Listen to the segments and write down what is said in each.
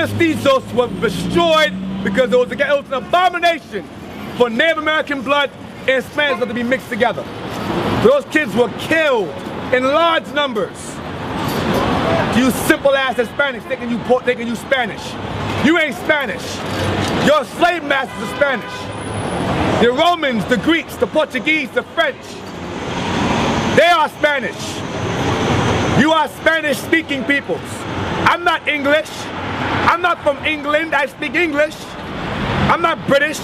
mestizos were destroyed because it was an abomination for Native American blood and Spanish blood to be mixed together. Those kids were killed in large numbers. You simple ass Hispanics thinking you Spanish. You ain't Spanish. Your slave masters are Spanish. The Romans, the Greeks, the Portuguese, the French. They are Spanish. You are Spanish speaking peoples. I'm not English. I'm not from England. I speak English. I'm not British,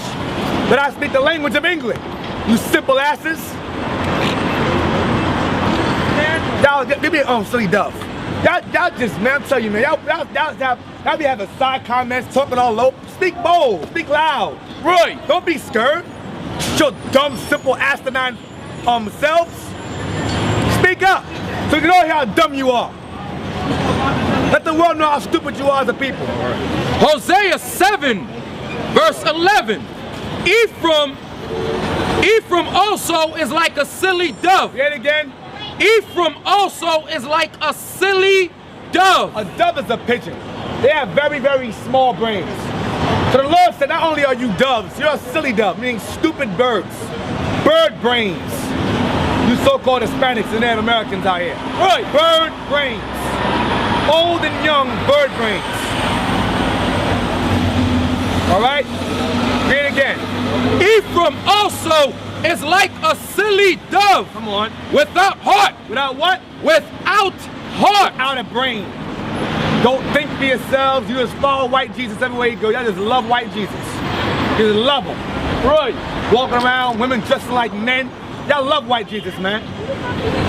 but I speak the language of England. You simple asses. Y'all give me silly dove. Y'all just, man, I'm telling you, man, y'all be having side comments, talking all low. Speak bold, speak loud. Right. Don't be scared. Your dumb, simple, asinine selves. Speak up, so you know how dumb you are. Let the world know how stupid you are as a people. Hosea 7, verse 11. Ephraim also is like a silly dove. Say it again. Ephraim also is like a silly dove. A dove is a pigeon. They have very, very small brains. So the Lord said, not only are you doves, you're a silly dove, meaning stupid birds. Bird brains. You so-called Hispanics and Native Americans out here. Right. Bird brains. Old and young bird brains. All right? Read it again. Ephraim also is like a silly dove. Come on. Without heart. Without what? Without heart. Without a brain. Don't think for yourselves. You just follow white Jesus everywhere you go. Y'all just love white Jesus. You just love him. Right. Walking around, women dressing like men. Y'all love white Jesus, man.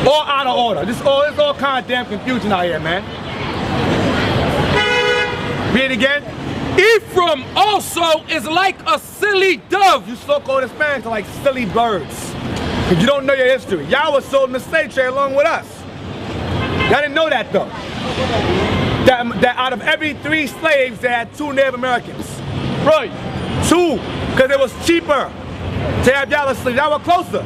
All out of order. It's all kind of damn confusion out here, man. Read it again. Ephraim also is like a silly dove. You so-called Hispanics are like silly birds. Because you don't know your history. Y'all was sold in the slave trade along with us. Y'all didn't know that though. That out of every 3 slaves, they had 2 Native Americans. Right. 2, because it was cheaper to have y'all as slaves. Y'all were closer.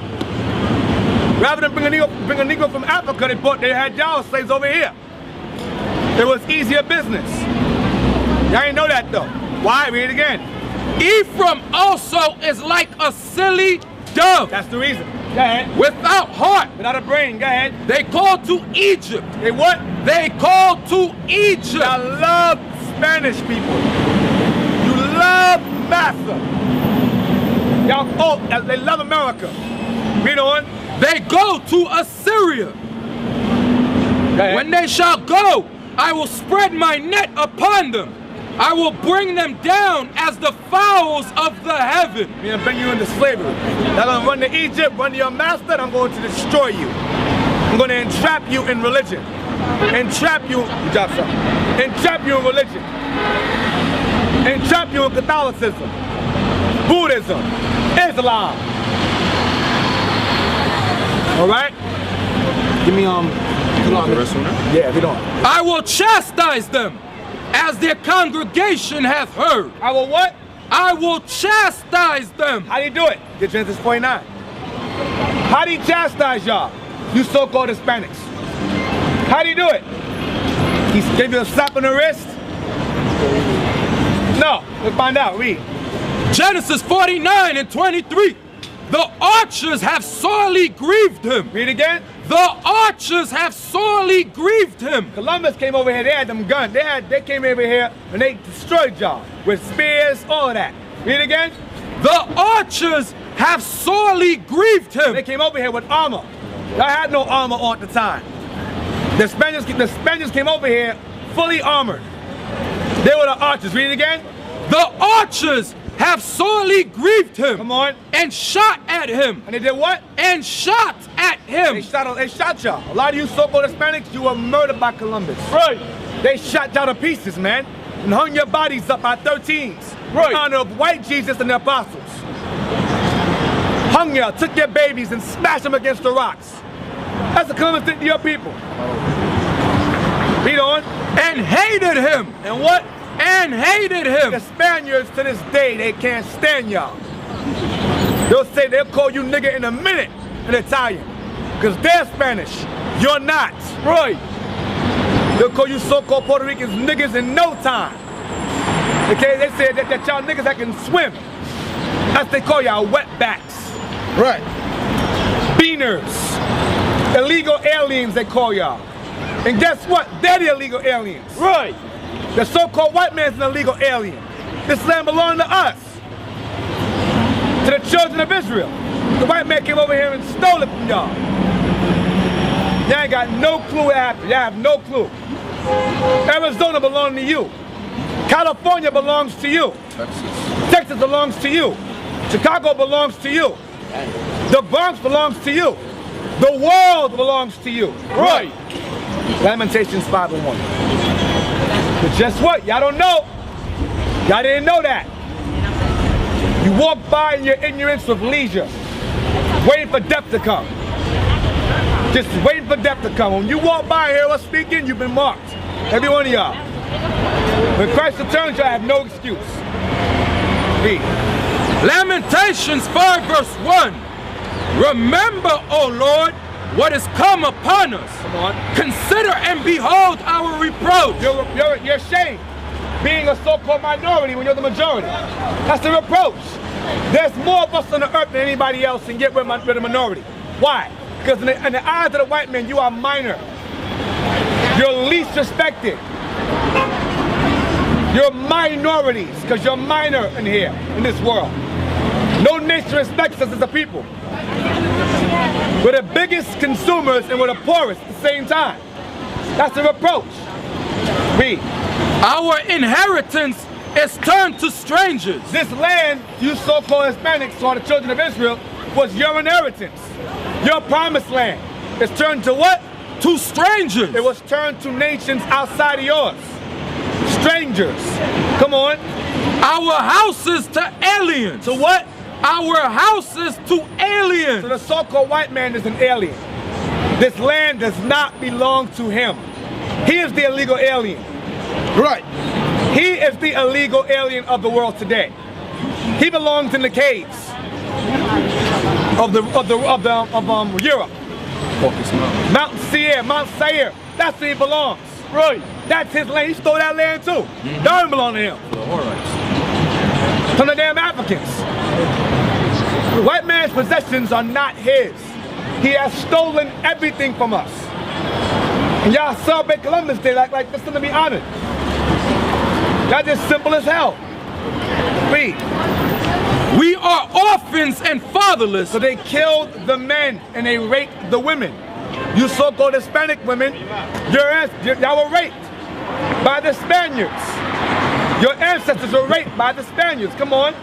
Rather than bring a Negro from Africa, they had y'all slaves over here. It was easier business. Y'all ain't know that though. Why? Read it again. Ephraim also is like a silly dove. That's the reason. Go ahead. Without heart. Without a brain. Go ahead. They called to Egypt. They what? They called to Egypt. I love Spanish people. You love massa. Y'all, they love America. Read on. They go to Assyria. When they shall go, I will spread my net upon them. I will bring them down as the fowls of the heaven. I'm gonna bring you into slavery. I'm gonna run to Egypt, run to your master, and I'm going to destroy you. I'm gonna entrap you in religion. Entrap you, good job, son. Entrap you in religion. Entrap you in Catholicism, Buddhism, Islam. All right? Give me the rest one? Yeah, if you don't. I will chastise them as their congregation hath heard. I will what? I will chastise them. How do you do it? Get Genesis 49. How do you chastise y'all? You so-called Hispanics. How do you do it? He gave you a slap on the wrist? No. Let's find out. Read. Genesis 49 and 23. The archers have sorely grieved him. Read again. The archers have sorely grieved him. Columbus came over here, they had them guns. They came over here and they destroyed y'all with spears, all of that. Read again. The archers have sorely grieved him. They came over here with armor. Y'all had no armor on at the time. The Spaniards came over here fully armored. They were the archers. Read it again. The archers have sorely grieved him. Come on. And shot at him. And they did what? And shot at him. They shot y'all. A lot of you so-called Hispanics, you were murdered by Columbus. Right. They shot y'all to pieces, man. And hung your bodies up by 13s. Right. In honor of white Jesus and the apostles. Hung y'all, took your babies and smashed them against the rocks. That's the Columbus did to your people. Read on. And hated him. And what? And hated him. The Spaniards to this day, they can't stand y'all. They'll call you nigga in a minute in Italian. Because they're Spanish. You're not. Right. They'll call you so-called Puerto Ricans niggas in no time. Okay, they said that y'all niggas that can swim. That's they call y'all wetbacks. Right. Beaners. Illegal aliens they call y'all. And guess what? They're the illegal aliens. Right. The so-called white man's an illegal alien. This land belonged to us. To the children of Israel. The white man came over here and stole it from y'all. Y'all ain't got no clue what happened. Y'all have no clue. Arizona belongs to you. California belongs to you. Texas belongs to you. Chicago belongs to you. The Bronx belongs to you. The world belongs to you. Right. Lamentations 5:1. But just what? Y'all don't know. Y'all didn't know that. You walk by in your ignorance with leisure, waiting for death to come. Just waiting for death to come. When you walk by and hear us speaking, you've been marked. Every one of y'all. When Christ returns, y'all have no excuse. Read. Lamentations 5:1. Remember, O Lord, what has come upon us. Come on. Consider and behold our reproach. You're ashamed being a so-called minority when you're the majority. That's the reproach. There's more of us on the earth than anybody else, and yet we're the minority. Why? Because in the eyes of the white man, you are minor. You're least respected. You're minorities, because you're minor in here, in this world. No nation respects us as a people. We're the biggest consumers and we're the poorest at the same time. That's the reproach. Read. Our inheritance is turned to strangers. This land, you so-called Hispanics, or the children of Israel, was your inheritance. Your promised land. It's turned to what? To strangers. It was turned to nations outside of yours. Strangers. Come on. Our houses to aliens. To what? Our houses to aliens. So the so-called white man is an alien. This land does not belong to him. He is the illegal alien. Right. He is the illegal alien of the world today. He belongs in the caves of Europe. Mount Seir. That's where he belongs. Right. That's his land. He stole that land too. Don't belong to him. From the damn Africans. The white man's possessions are not his. He has stolen everything from us. And y'all celebrate Columbus Day like that's gonna be honored. Y'all just simple as hell. Read. We are orphans and fatherless. So they killed the men and they raped the women. You so-called Hispanic women, y'all were raped by the Spaniards. Your ancestors were raped by the Spaniards. Come on.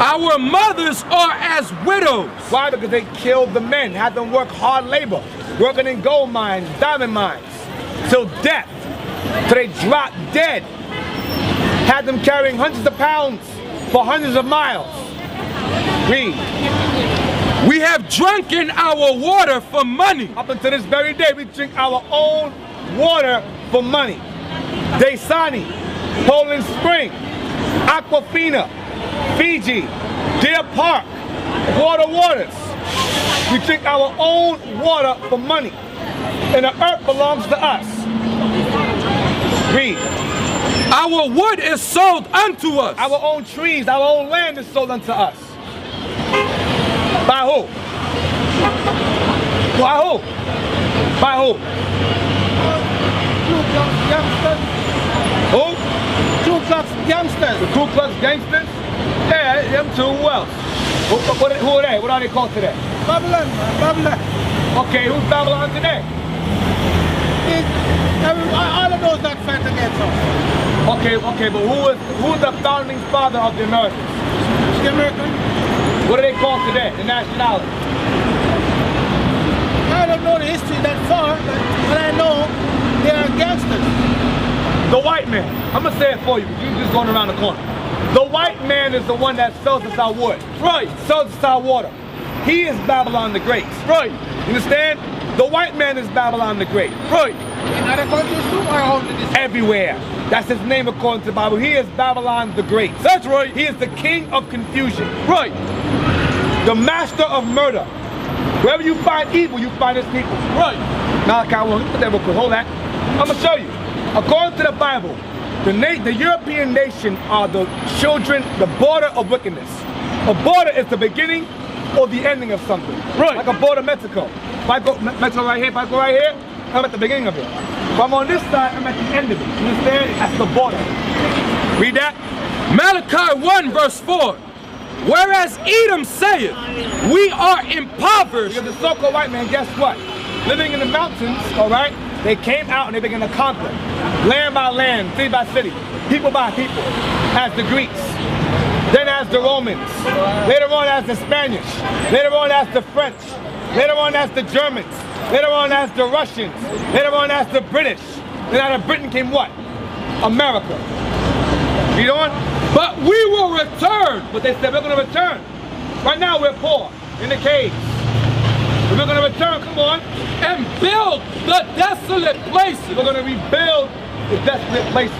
Our mothers are as widows. Why? Because they killed the men, had them work hard labor, working in gold mines, diamond mines, till death, till they dropped dead. Had them carrying hundreds of pounds for hundreds of miles. Read. We have drunken our water for money. Up until this very day, we drink our own water for money. Dasani, Poland Spring, Aquafina, Fiji, Deer Park, Waters. We drink our own water for money. And the earth belongs to us. Read. Our wood is sold unto us. Our own trees, our own land is sold unto us. By who? By who? By who? Who? Ku Klux Gangsters. The Ku Klux Gangsters? Yeah, them two. Who else? Who are they? What are they called today? Babylon, man. Babylon. Okay, who's Babylon today? All of those that fight against us. Okay, but who's the founding father of the Americans? The American? What are they called today? The nationality? I don't know the history that far, but I know they are gangsters. The white man. I'm gonna say it for you, because you're just going around the corner. The white man is the one that sells us our wood. Right. Sells us our water. He is Babylon the Great. Right. You understand? The white man is Babylon the Great. Right. In other countries too, or only this? Everywhere. That's his name according to the Bible. He is Babylon the Great. That's right. He is the king of confusion. Right. The master of murder. Wherever you find evil, you find his people. Right. Malachi 1, put that real quick, hold that. I'm gonna show you. According to the Bible, The European nation are the children, the border of wickedness. A border is the beginning or the ending of something. Right. Like a border of Mexico. If I go Mexico right here, if I go right here, I'm at the beginning of it. If I'm on this side, I'm at the end of it. You understand? That's the border. Read that. Malachi 1 verse 4. Whereas Edom saith, we are impoverished. Because the so-called white man, guess what? Living in the mountains, all right, they came out and they began to conquer. Land by land, city by city, people by people, as the Greeks, then as the Romans, later on as the Spanish, later on as the French, later on as the Germans, later on as the Russians, later on as the British. Then out of Britain came what? America. Read on. But we will return. But they said we're going to return. Right now we're poor, in the caves. But we're going to return, come on. And build the desolate places. We're going to rebuild the desolate places.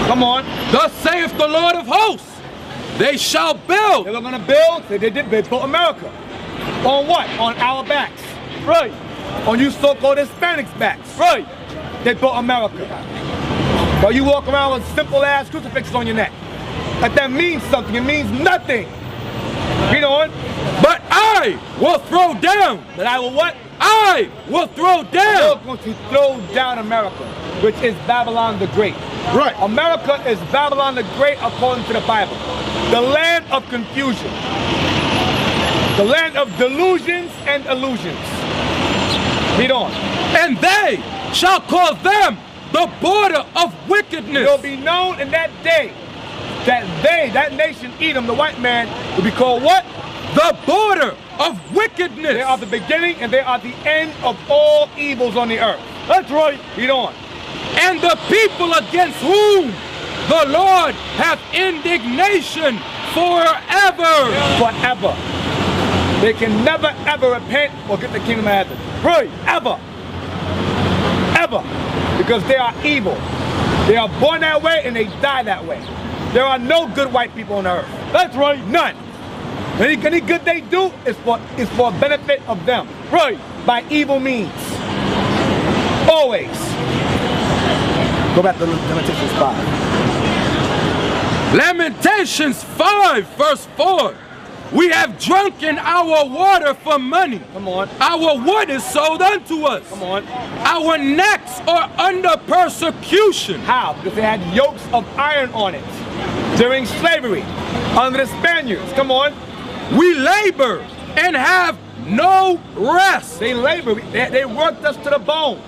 Come on. Thus saith the Lord of hosts, they shall build. They were going to build, they built America. On what? On our backs. Right. On you so-called Hispanics' backs. Right. They built America. While you walk around with simple ass crucifixes on your neck. Like that means something, it means nothing. Read on. But I will throw down. But I will what? I will throw down. We're going to throw down America, which is Babylon the Great. Right. America is Babylon the Great according to the Bible. The land of confusion. The land of delusions and illusions. Read on. And they shall call them the border of wickedness. It will be known in that day that that nation, Edom, the white man, will be called what? The border of wickedness. They are the beginning and they are the end of all evils on the earth. That's right. Read on. And the people against whom the Lord hath indignation forever. Forever. They can never ever repent or get the kingdom of heaven. Right. Ever. Ever. Because they are evil. They are born that way and they die that way. There are no good white people on earth. That's right. None. Any good they do is for benefit of them. Right. By evil means. Always. Go back to Lamentations 5. Lamentations 5 verse 4. We have drunken our water for money. Come on. Our wood is sold unto us. Come on. Our necks are under persecution. How? Because they had yokes of iron on it during slavery under the Spaniards. Come on. We labor and have no rest. They labor. They worked us to the bone.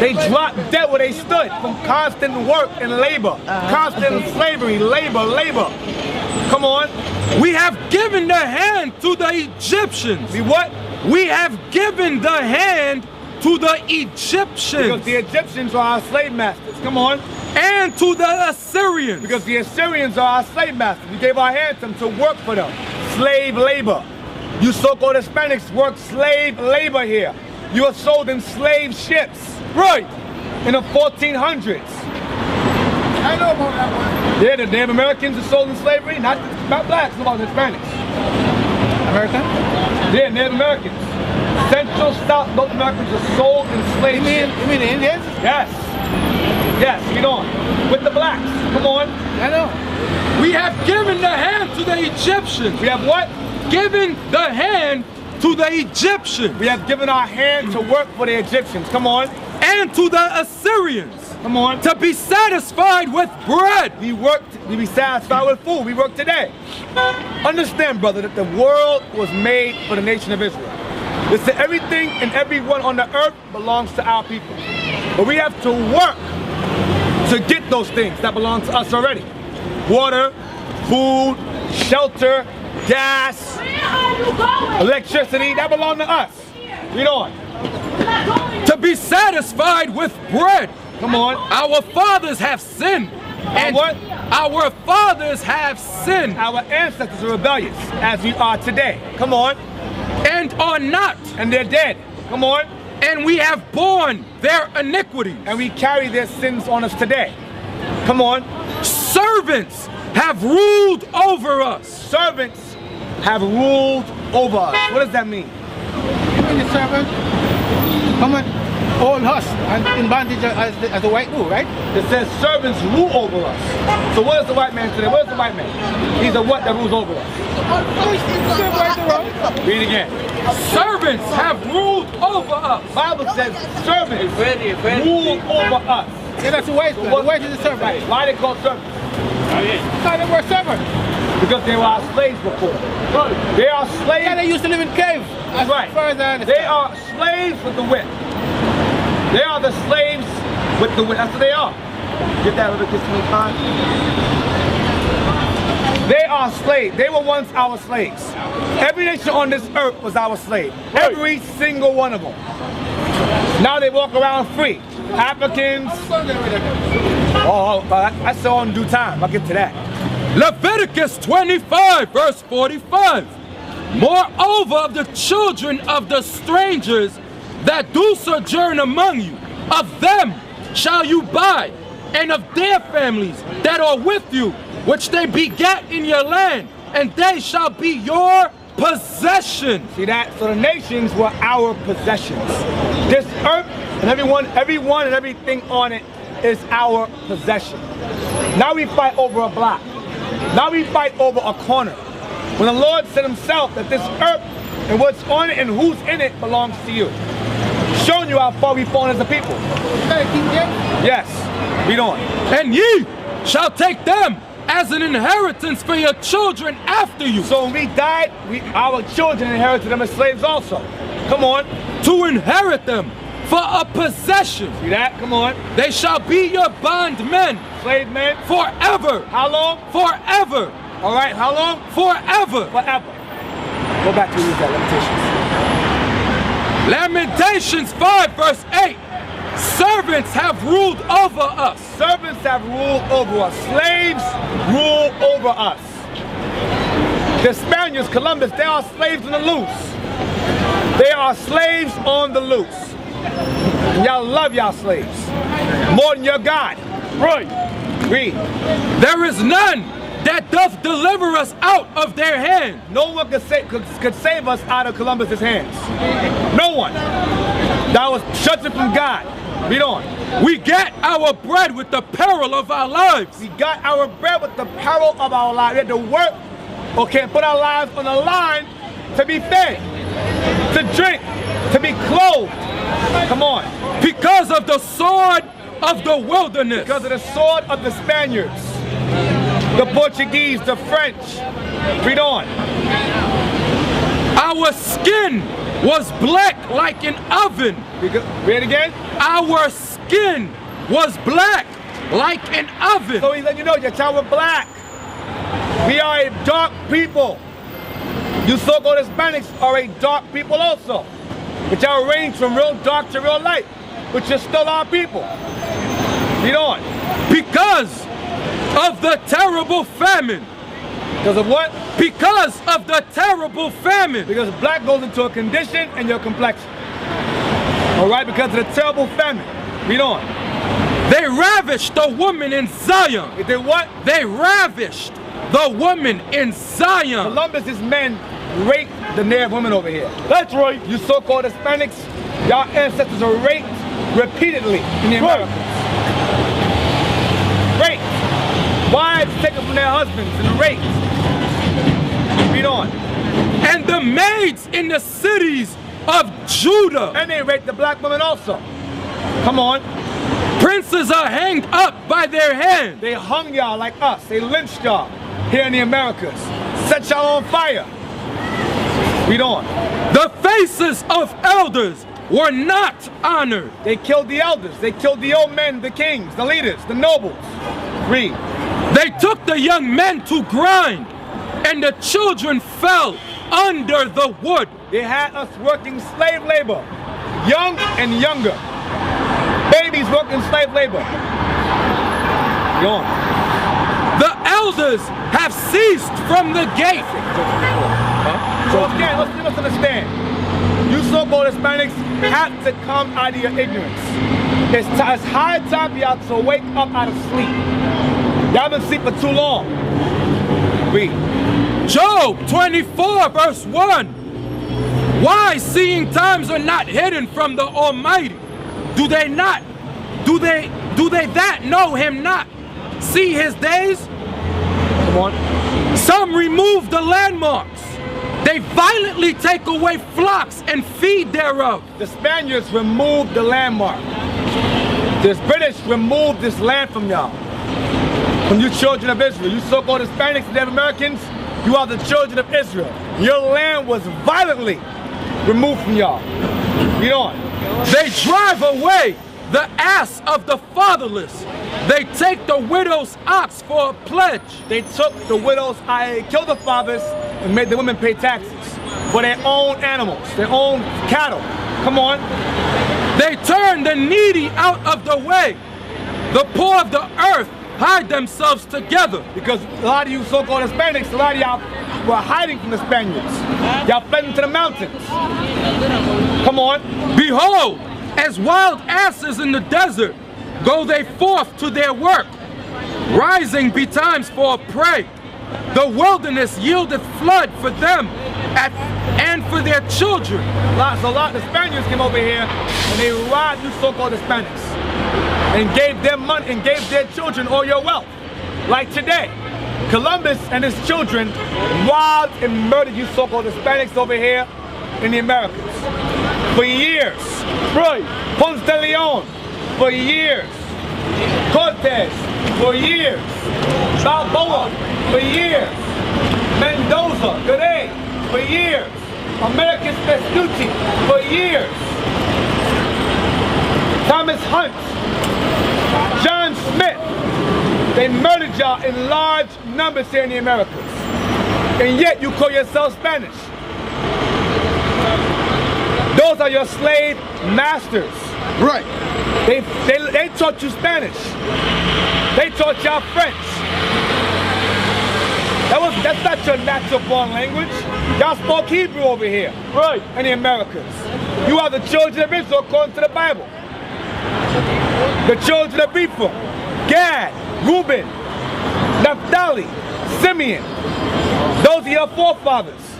They dropped dead where they stood from constant work and labor. Constant slavery, labor. Come on. We have given the hand to the Egyptians. We what? We have given the hand to the Egyptians. Because the Egyptians are our slave masters. Come on. And to the Assyrians. Because the Assyrians are our slave masters. We gave our hands to them to work for them. Slave labor. You so-called Hispanics work slave labor here. You are sold in slave ships. Right. In the 1400s. I know about that one. Yeah, the Native Americans are sold in slavery. Not blacks, about Hispanics. American? Yeah, Native Americans. Central, South, North Americans are sold in slave ships. You mean the Indians? Yes. Yes, get on. With the blacks. Come on. I know. We have given the hand to the Egyptians. We have what? Given the hand to the Egyptians. We have given our hand to work for the Egyptians. Come on. And to the Assyrians. Come on. To be satisfied with bread. We worked, we be satisfied with food. We work today. Understand, brother, that the world was made for the nation of Israel. Listen, everything and everyone on the earth belongs to our people. But we have to work to get those things that belong to us already. Water, food, shelter, gas, electricity, that belong to us. Read on. To be satisfied with bread. Come on. Our fathers have sinned. And what? Our fathers have sinned. Our ancestors are rebellious, as we are today. Come on. And are not. And they're dead. Come on. And we have borne their iniquities. And we carry their sins on us today. Come on. Servants have ruled over us. Servants have ruled over us. What does that mean? You mean the servant? Come on. own us and in bondage as the white do, right? It says servants rule over us. So what is the white man today? What is the white man? He's a what that rules over us? Read again. Servants have ruled over us. Bible says servants rule over us. Yeah, that's the white. So The white is the servant. Right. Why are they called servants? Because they were servants. Because they were our slaves before. They are slaves. Yeah, they used to live in caves. That's right. As far as I understand. They are slaves with the whip. They are the slaves with the whip. That's what they are. Get that little kiss me time. They are slaves. They were once our slaves. Every nation on this earth was our slave. Every single one of them. Now they walk around free. Africans. Oh, that's all in due time. I'll get to that. Leviticus 25, verse 45. Moreover, of the children of the strangers that do sojourn among you, of them shall you buy, and of their families that are with you, which they begat in your land, and they shall be your possession. See that? So the nations were our possessions. This earth and everyone and everything on it is our possession. Now we fight over a block. Now we fight over a corner. When the Lord said himself that this earth and what's on it and who's in it belongs to you. Showing you how far we've fallen as a people. Yes. Read on. And ye shall take them as an inheritance for your children after you. So when we died, our children inherited them as slaves also. Come on. To inherit them for a possession. See that? Come on. They shall be your bondmen. Slave men. Forever. How long? Forever. All right. How long? Forever. Forever. Go back to read that Lamentations 5, verse 8. Servants have ruled over us. Servants have ruled over us. Slaves rule over us. The Spaniards, Columbus, they are slaves on the loose. They are slaves on the loose. Y'all love y'all slaves more than your God. Right. Read. There is none that doth deliver us out of their hand. No one could save us out of Columbus's hands. No one. That was shutting from God. Read on. We get our bread with the peril of our lives. We got our bread with the peril of our lives. We had to work, okay, put our lives on the line to be fed, to drink, to be clothed. Come on. Because of the sword of the wilderness. Because of the sword of the Spaniards, the Portuguese, the French. Read on. Our skin was black like an oven. Read again. Our skin was black like an oven. So he's letting you know that y'all were black. We are a dark people. You so-called Hispanics are a dark people also. But y'all range from real dark to real light. But you're still our people. Read on. Because of the terrible famine. Because of what? Because of the terrible famine. Because black goes into a condition and your complexion. All right, because of the terrible famine. Read on. They ravished the woman in Zion. They did what? They ravished the woman in Zion. Columbus's men raped the native women over here. That's right. You so-called Hispanics, y'all ancestors are raped repeatedly in the Americas. Raped. Wives taken from their husbands and raped. Read on. And the maids in the cities of Judah. And they raped the black women also. Come on. Princes are hanged up by their hand. They hung y'all like us. They lynched y'all here in the Americas. Set y'all on fire. Read on. The faces of elders were not honored. They killed the elders. They killed the old men, the kings, the leaders, the nobles. Read. They took the young men to grind, and the children fell under the wood. They had us working slave labor, young and younger. Babies working slave labor. Go on. The elders have ceased from the gate. So again, let's understand. You so-called Hispanics have to come out of your ignorance. It's high time for y'all to wake up out of sleep. Y'all been asleep for too long. Read. Job 24, verse 1. Why, seeing times are not hidden from the Almighty? Do they not? Do they that know him not? See his days? Come on. Some remove the landmarks. They violently take away flocks and feed thereof. The Spaniards removed the landmark. The British removed this land from y'all. From you children of Israel. You so-called Hispanics and Native Americans, you are the children of Israel. Your land was violently removed from y'all. Read on. They drive away the ass of the fatherless. They take the widow's ox for a pledge. They took the widows, killed the fathers, and made the women pay taxes for their own animals, their own cattle. Come on. They turn the needy out of the way. The poor of the earth hide themselves together. Because a lot of you so-called Hispanics, a lot of y'all were hiding from the Spaniards. Y'all fled into the mountains. Come on. Behold, as wild asses in the desert, go they forth to their work, rising betimes for a prey. The wilderness yieldeth flood for them and for their children. So a lot of the Spaniards came over here and they robbed you so-called Hispanics and gave them money and gave their children all your wealth. Like today, Columbus and his children robbed and murdered you so-called Hispanics over here in the Americas. For years. Right. Ponce de Leon. For years. Cortez. For years. Balboa. For years. Mendoza. Garay. For years. Americus Vespucci. For years. Thomas Hunt. John Smith. They murdered y'all in large numbers here in the Americas. And yet you call yourself Spanish. Those are your slave masters. Right. They taught you Spanish. They taught y'all French. That's not your natural born language. Y'all spoke Hebrew over here. Right. In the Americas. You are the children of Israel according to the Bible. The children of Ephraim, Gad, Reuben, Naphtali, Simeon. Those are your forefathers.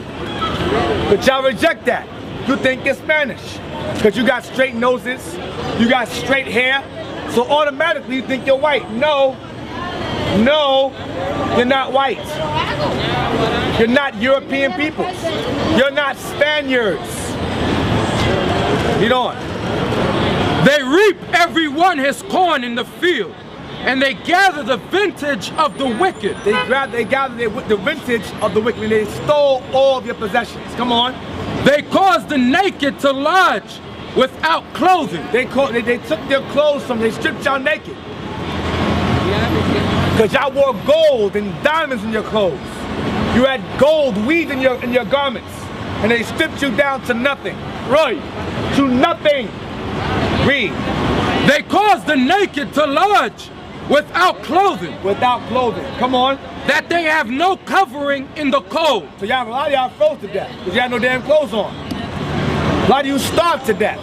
But y'all reject that. You think you're Spanish because you got straight noses, you got straight hair, so automatically you think you're white. No, you're not white. You're not European people. You're not Spaniards. Read on. They reap every one his corn in the field, and they gather the vintage of the wicked. They gather the vintage of the wicked, and they stole all of your possessions. Come on. They caused the naked to lodge without clothing. They took their clothes from, they stripped y'all naked. Because y'all wore gold and diamonds in your clothes. You had gold weaved in your garments. And they stripped you down to nothing. Right. To nothing. Read. They caused the naked to lodge without clothing. Without clothing. Come on. That they have no covering in the cold. So y'all, a lot of y'all froze to death because you had no damn clothes on. A lot of you starved to death.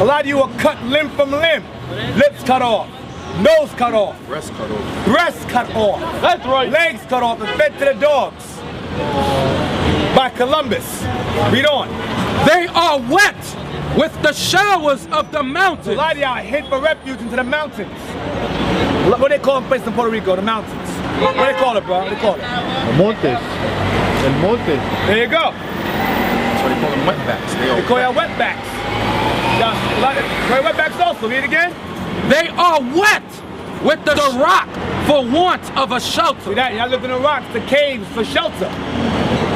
A lot of you were cut limb from limb. Lips cut off. Nose cut off. Breast cut off. Breasts cut off. That's right. Legs cut off and fed to the dogs. By Columbus. Read on. They are wet with the showers of the mountains. A lot of y'all hid for refuge into the mountains. What they call a place in Puerto Rico? The mountains. What do they call it, bro? What do they call it? El Montes. El Monte. There you go. That's what they call them wetbacks. They call y'all wetbacks. Y'all wetbacks also. Read it again. They are wet with the rock for want of a shelter. See that? Y'all live in the rocks, the caves for shelter.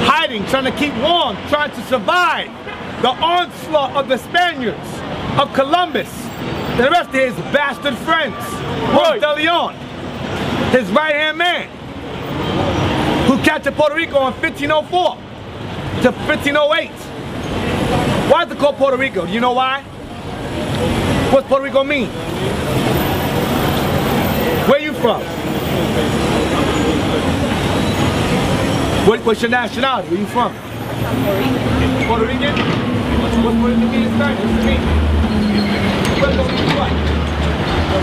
Hiding, trying to keep warm, trying to survive the onslaught of the Spaniards, of Columbus, and the rest of his bastard friends. Ponce de Leon, his right-hand man, who captured Puerto Rico in 1504 to 1508. Why is it called Puerto Rico? Do you know why? What's Puerto Rico mean? Where you from? What's your nationality? Where you from? Puerto Rican? What's Puerto Rican mean in Spanish? What's it mean? Puerto means what?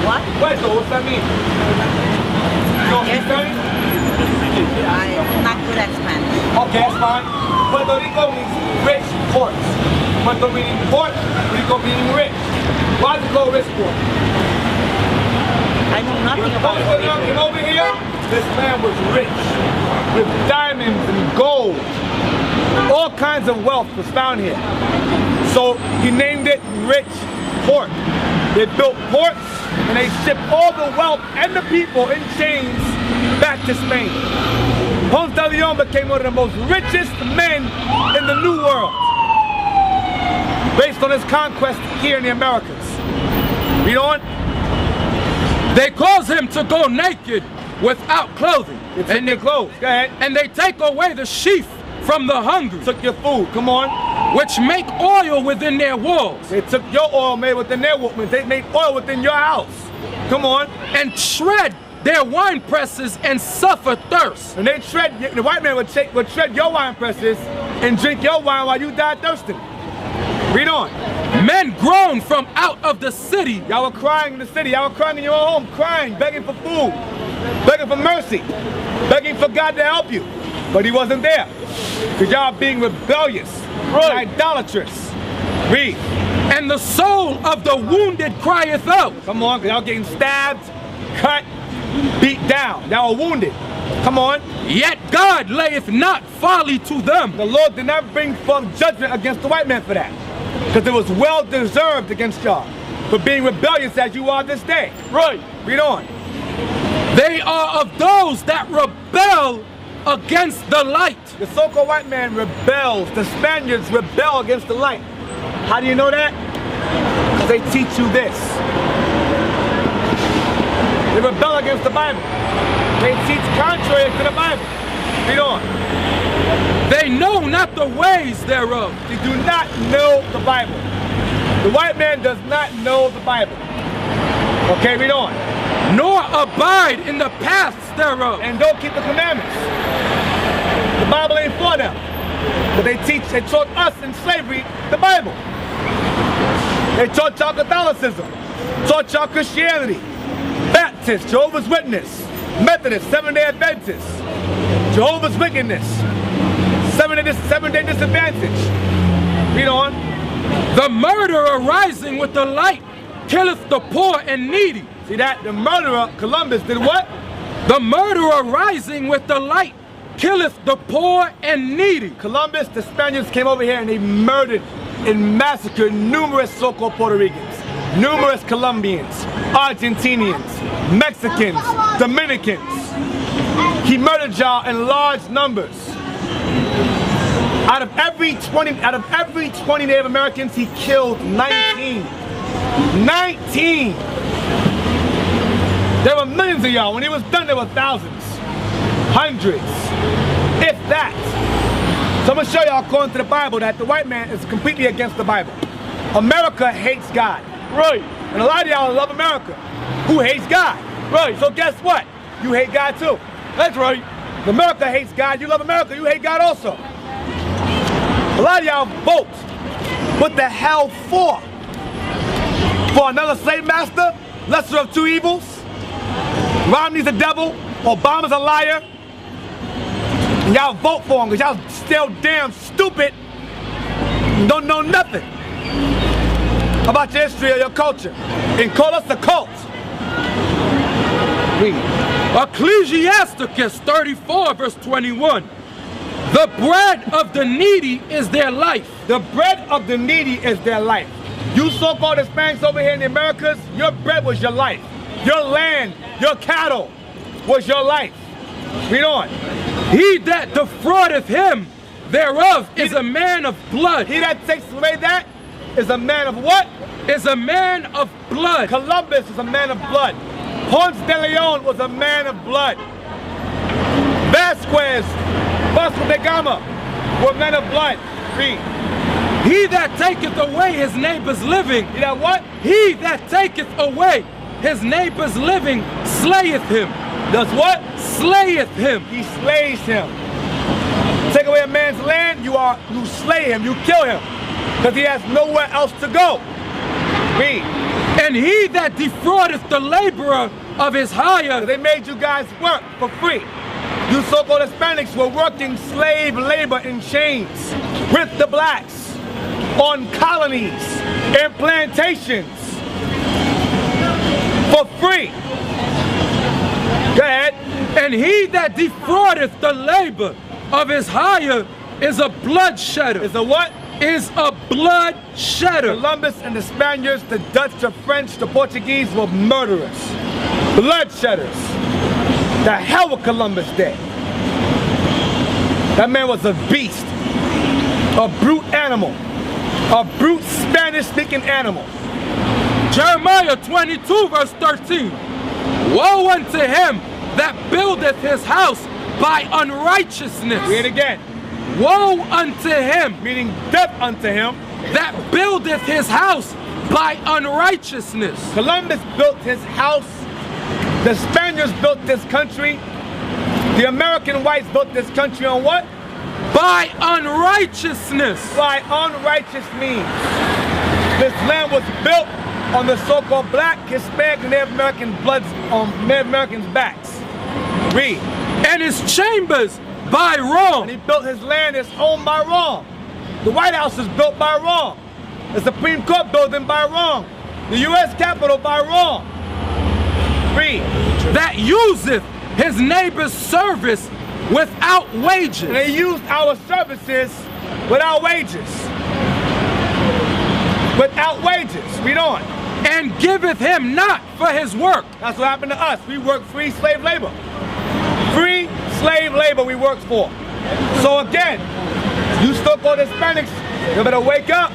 What? Puerto, what's that mean? You don't speak Spanish? I'm not good at Spanish. Okay, that's fine. Puerto Rico means rich port. Puerto meaning port, Rico meaning rich. Why is it called rich port? I know nothing about When it. came over here, this man was rich with diamonds and gold. All kinds of wealth was found here. So he named it Rich Port. They built ports and they shipped all the wealth and the people in chains back to Spain. Ponce de Leon became one of the most richest men in the New World based on his conquest here in the Americas. Read on. They cause him to go naked without clothing. They took their clothes. Go ahead. And they take away the sheaf from the hungry, Took your food. Come on. which make oil within their walls, They took your oil made within their woman. They made oil within your house. Come on. and shred their wine presses and suffer thirst. And they shred, the white man would shred your wine presses and drink your wine while you died thirsting. Read on. Men groan from out of the city, Y'all were crying in the city. Y'all were crying in your own home, crying, begging for food, begging for mercy, begging for God to help you. But he wasn't there. Because y'all being rebellious, idolatrous. Read. and the soul of the wounded crieth out. Come on, because y'all getting stabbed, cut, beat down. Y'all were wounded. Come on. Yet God layeth not folly to them. The Lord did not bring forth judgment against the white man for that. Because it was well deserved against y'all for being rebellious as you are this day. Right. Read on. They are of those that rebel against the light. The so-called white man rebels. The Spaniards rebel against the light. How do you know that? Because they teach you this. They rebel against the Bible. They teach contrary to the Bible. Read on. They know not the ways thereof. They do not know the Bible. The white man does not know the Bible. Okay, read on. Nor abide in the paths thereof. And don't keep the commandments. The Bible ain't for them. But they taught us in slavery the Bible. They taught y'all Catholicism, taught y'all Christianity, Baptist, Jehovah's Witness, Methodist, Seventh-day Adventist, Jehovah's Wickedness, seven-day disadvantage. Read on. The murderer rising with the light killeth the poor and needy. See that? The murderer, Columbus, did what? The murderer rising with the light killeth the poor and needy. Columbus, the Spaniards came over here and they murdered and massacred numerous so-called Puerto Ricans, numerous Colombians, Argentinians, Mexicans, Dominicans. He murdered y'all in large numbers. Out of every 20 Native Americans, he killed 19. 19! There were millions of y'all. When he was done, there were thousands, hundreds, if that. So I'm gonna show y'all according to the Bible that the white man is completely against the Bible. America hates God. Right. And a lot of y'all love America, who hates God. Right. So guess what? You hate God too. That's right. America hates God, you love America, you hate God also. A lot of y'all vote. What the hell for? For another slave master? Lesser of two evils? Romney's a devil, Obama's a liar. And y'all vote for him because y'all still damn stupid and don't know nothing about your history or your culture. And call us a cult. Read. Ecclesiasticus 34 verse 21. The bread of the needy is their life. The bread of the needy is their life. You so-called Hispanics over here in the Americas, your bread was your life. Your land, your cattle was your life. Read on. He that defraudeth him thereof is a man of blood. He that takes away that is a man of what? Is a man of blood. Columbus is a man of blood. Ponce de Leon was a man of blood. Vasquez, Vasco da Gama were men of blood. Read. He that taketh away his neighbor's living. You know what? He that taketh away his neighbor's living slayeth him. Does what? Slayeth him. He slays him. Take away a man's land, you slay him, you kill him. Because he has nowhere else to go. Read. And he that defraudeth the laborer of his hire. They made you guys work for free. You so-called Hispanics were working slave labor in chains with the blacks on colonies and plantations. for free. Go ahead. And he that defraudeth the labor of his hire is a blood shedder. Is a what? Is a blood shedder. Columbus and the Spaniards, the Dutch, the French, the Portuguese were murderers. Blood shedders. The hell with Columbus did. That man was a beast. A brute animal. A brute Spanish-speaking animal. Jeremiah 22 verse 13. Woe unto him that buildeth his house by unrighteousness. Read it again. Woe unto him, meaning death unto him, that buildeth his house by unrighteousness. Columbus built his house. The Spaniards built this country. The American whites built this country on what? By unrighteousness. By unrighteous means. This land was built on the so-called black, Hispanic, and Native American bloods on Native Americans' backs. Read. And his chambers by wrong. And he built his land, his home by wrong. The White House is built by wrong. The Supreme Court building by wrong. The U.S. Capitol by wrong. Read. That useth his neighbor's service without wages. And they used our services without wages. Without wages. Read on. And giveth him not for his work. That's what happened to us. We work free slave labor. Free slave labor we worked for. So again, you so-called Hispanics, you better wake up.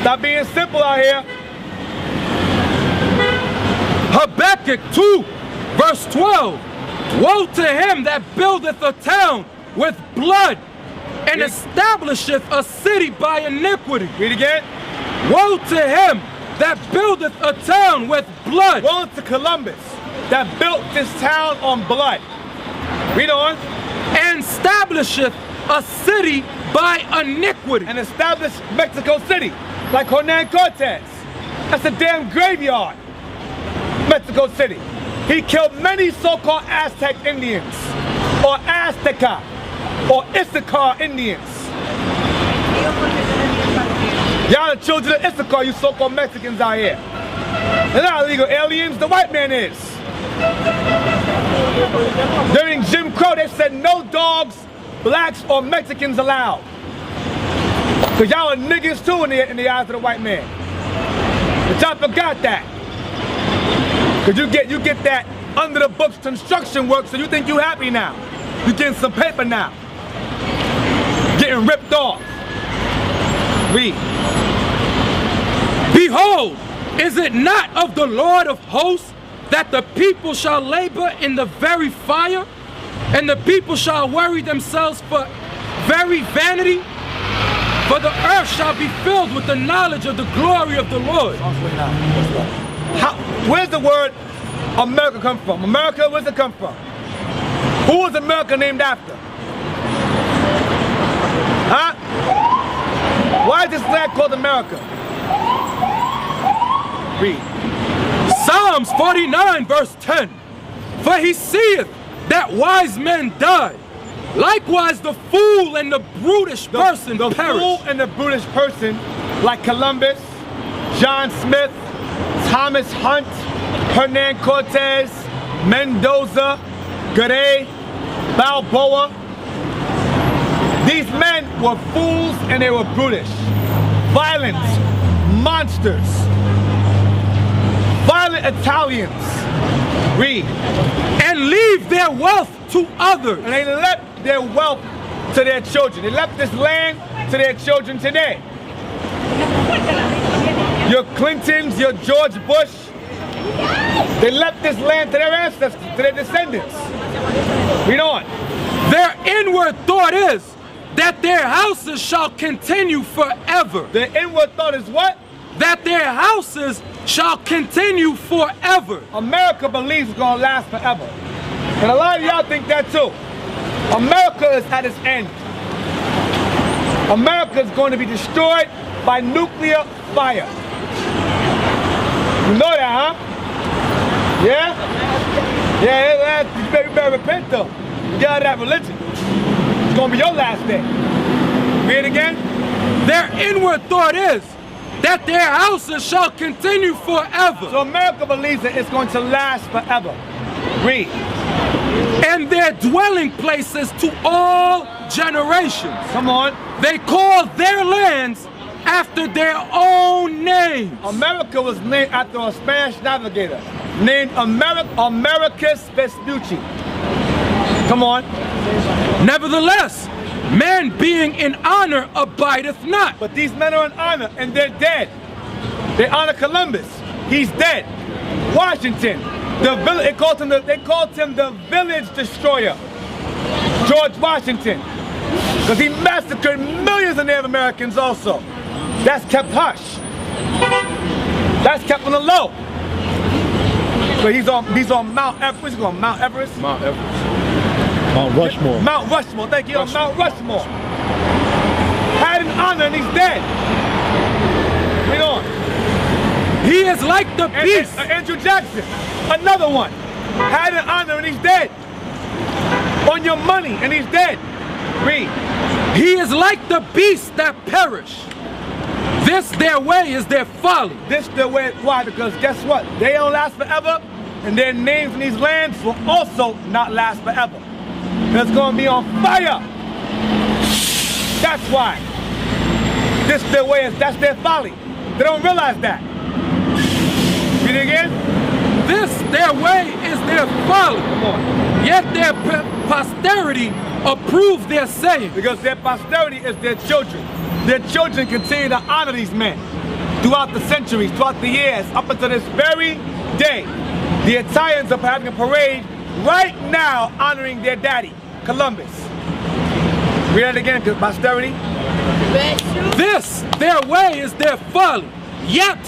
Stop being simple out here. Habakkuk 2 verse 12. Woe to him that buildeth a town with blood and establisheth a city by iniquity. Read again. Woe to him that buildeth a town with blood. Woe to Columbus that built this town on blood. Read on. And establisheth a city by iniquity. And established Mexico City, like Hernan Cortez. That's a damn graveyard. Mexico City. He killed many so-called Aztec Indians, or Azteca, or Issachar Indians. Y'all the children of Issachar, you so-called Mexicans out here. They're not illegal aliens, the white man is. During Jim Crow, they said no dogs, blacks, or Mexicans allowed. Because y'all are niggas too in the eyes of the white man. But y'all forgot that. Because you get that under the books construction work, so you think you happy now. You getting some paper now. Getting ripped off. Read. Behold, is it not of the Lord of hosts that the people shall labor in the very fire, and the people shall worry themselves for very vanity? For the earth shall be filled with the knowledge of the glory of the Lord. Where's the word America come from? America, where's it come from? Who was America named after? Huh? Why is this land called America? Read. Psalms 49 verse 10. For he seeth that wise men die. Likewise the fool and the brutish person perish. The fool and the brutish person, like Columbus, John Smith, Thomas Hunt, Hernan Cortez, Mendoza, Garay, Balboa. These men were fools and they were brutish. Violent monsters. Violent Italians. Read. And leave their wealth to others. And they left their wealth to their children. They left this land to their children today. Your Clintons, your George Bush, they left this land to their ancestors, to their descendants. Read on. Their inward thought is that their houses shall continue forever. Their inward thought is what? That their houses shall continue forever. America believes it's gonna last forever. And a lot of y'all think that too. America is at its end. America is going to be destroyed by nuclear fire. You know that, huh? Yeah? Yeah, you better repent though. You get out of that religion. It's gonna be your last day. Read it again. Their inward thought is that their houses shall continue forever. So America believes that it's going to last forever. Read. And their dwelling places to all generations. Come on. They call their lands after their own names. America was named after a Spanish navigator named Americus Vespucci. Come on. Nevertheless, man being in honor abideth not. But these men are in honor and they're dead. They honor Columbus. He's dead. Washington. They called him the village destroyer. George Washington. Because he massacred millions of Native Americans also. That's kept hush. That's kept on the low. But he's on Mount Everest. What's he on Mount Everest? Mount Everest. Mount Rushmore. Mount Rushmore. Thank you. On Mount Rushmore. Had an honor and he's dead. Read on. He is like the beast. Andrew Jackson. Another one. Had an honor and he's dead. On your money and he's dead. Read. He is like the beasts that perish. This their way is their folly. This their way. Why? Because guess what? They don't last forever, and their names in these lands will also not last forever. It's going to be on fire. That's why. This their way is. That's their folly. They don't realize that. Read it again. This their way is their folly. Come on. Yet their posterity approve their saying. Because their posterity is their children. Their children continue to honor these men throughout the centuries, throughout the years, up until this very day. The Italians are having a parade right now honoring their daddy, Columbus. Read that again, because posterity. This their way is their folly, yet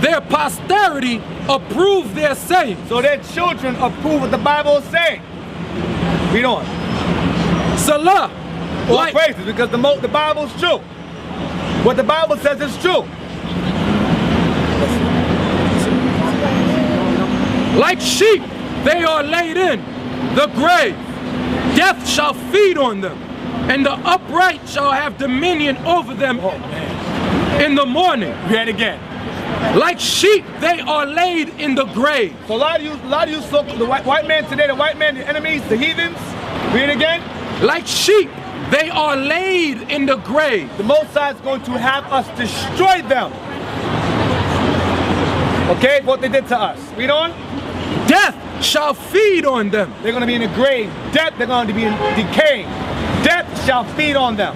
their posterity approve their saying. So their children approve what the Bible is saying. Read on. Salah. All praises, because the Bible's true. What the Bible says is true. Like sheep, they are laid in the grave. Death shall feed on them, and the upright shall have dominion over them in the morning. Read again. Like sheep, they are laid in the grave. So a lot of you, so the white man today, the white man, the enemies, the heathens. Read again. Like sheep, they are laid in the grave. The Most High is going to have us destroy them. Okay, what they did to us. Read on. Death shall feed on them. They're going to be in the grave. Death, they're going to be in decaying. Death shall feed on them.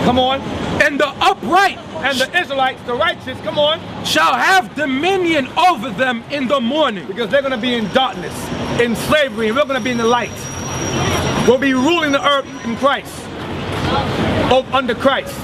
Come on. And the upright and the Israelites, the righteous, come on, shall have dominion over them in the morning. Because they're going to be in darkness, in slavery, and we're going to be in the light. We'll be ruling the earth in Christ, under Christ.